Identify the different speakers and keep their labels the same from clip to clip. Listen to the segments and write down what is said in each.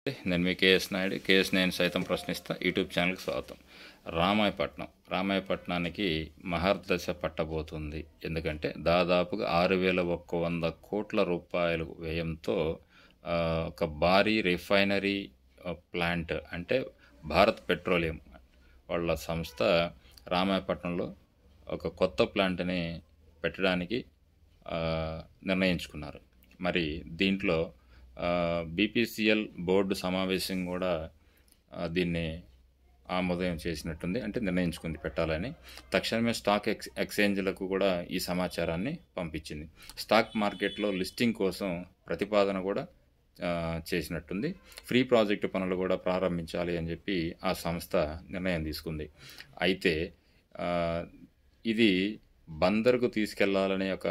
Speaker 1: నేను మీ KS Naidu. KS నేను సైతం ప్రశ్నిస్తా యూట్యూబ్ ఛానల్కి స్వాగతం. రామాయపట్నానికి మహర్దశ పట్టబోతుంది. ఎందుకంటే దాదాపుగా 6,100 కోట్ల రూపాయలు వ్యయంతో ఒక భారీ రిఫైనరీ ప్లాంట్ అంటే భారత్ పెట్రోలియం వాళ్ళ సంస్థ రామాయపట్నంలో ఒక కొత్త ప్లాంట్ని పెట్టడానికి నిర్ణయించుకున్నారు. మరి దీంట్లో బీపీసీఎల్ బోర్డు సమావేశం కూడా దీన్ని ఆమోదం చేసినట్టుంది, అంటే నిర్ణయించుకుంది పెట్టాలని. తక్షణమే స్టాక్ ఎక్స్చేంజ్లకు కూడా ఈ సమాచారాన్ని పంపించింది. స్టాక్ మార్కెట్లో లిస్టింగ్ కోసం ప్రతిపాదన కూడా చేసినట్టుంది. ఫ్రీ ప్రాజెక్టు పనులు కూడా ప్రారంభించాలి అని చెప్పి ఆ సంస్థ నిర్ణయం తీసుకుంది. అయితే ఇది బందర్కు తీసుకెళ్లాలనే ఒక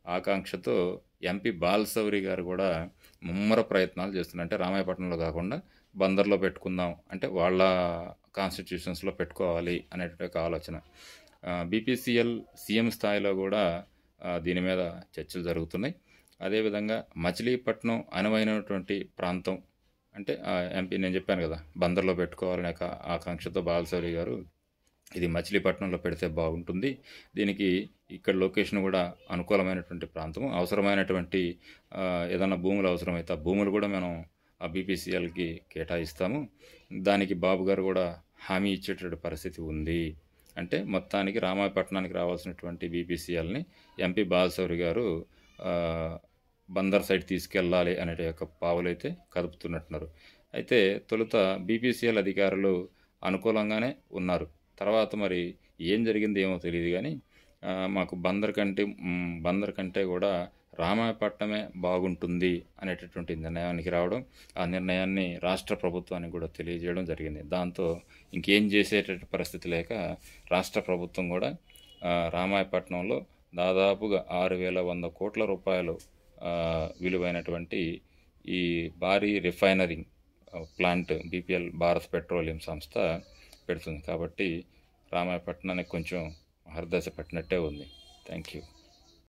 Speaker 1: ఆకాంక్షతో ఎంపీ బాలశౌరి గారు కూడా ముమ్మర ప్రయత్నాలు చేస్తున్నారు. అంటే రామాయపట్నంలో కాకుండా బందర్లో పెట్టుకుందాం, అంటే వాళ్ళ కాన్స్టిట్యూషన్స్లో పెట్టుకోవాలి అనేటువంటి ఒక ఆలోచన. బీపీసీఎల్ సీఎం స్థాయిలో కూడా దీని మీద చర్చలు జరుగుతున్నాయి. అదేవిధంగా మచిలీపట్నం అనువైనటువంటి ప్రాంతం, అంటే ఎంపీ నేను చెప్పాను కదా బందర్లో పెట్టుకోవాలనే ఆకాంక్షతో బాలశౌరి గారు ఇది మచిలీపట్నంలో పెడితే బాగుంటుంది, దీనికి ఇక్కడ లొకేషన్ కూడా అనుకూలమైనటువంటి ప్రాంతము, అవసరమైనటువంటి ఏదైనా భూములు అవసరమైతే ఆ భూములు కూడా మనం ఆ బీపీసీఎల్కి కేటాయిస్తాము, దానికి బాబు గారు కూడా హామీ ఇచ్చేటటువంటి పరిస్థితి ఉంది. అంటే మొత్తానికి రామాయపట్నానికి రావాల్సినటువంటి బీపీసీఎల్ని ఎంపీ బాలశౌరి గారు బందర్ సైడ్ తీసుకెళ్ళాలి అనే యొక్క పావులైతే కదుపుతున్నట్టున్నారు. అయితే తొలుత బీపీసీఎల్ అధికారులు అనుకూలంగానే ఉన్నారు. తర్వాత మరి ఏం జరిగింది ఏమో తెలియదు, కానీ మాకు బందర్ కంటే కూడా రామాయపట్నమే బాగుంటుంది అనేటటువంటి నిర్ణయానికి రావడం, ఆ నిర్ణయాన్ని రాష్ట్ర ప్రభుత్వానికి కూడా తెలియజేయడం జరిగింది. దాంతో ఇంకేం చేసేటటువంటి పరిస్థితి లేక రాష్ట్ర ప్రభుత్వం కూడా రామాయపట్నంలో దాదాపుగా 6,100 కోట్ల రూపాయలు విలువైనటువంటి ఈ భారీ రిఫైనరింగ్ ప్లాంట్ బీపీఎల్ భారత్ పెట్రోలియం సంస్థ పెడుతుంది. కాబట్టి రామాయపట్నానికి కొంచెం మహర్దశ పట్టినట్టే ఉంది. Thank you.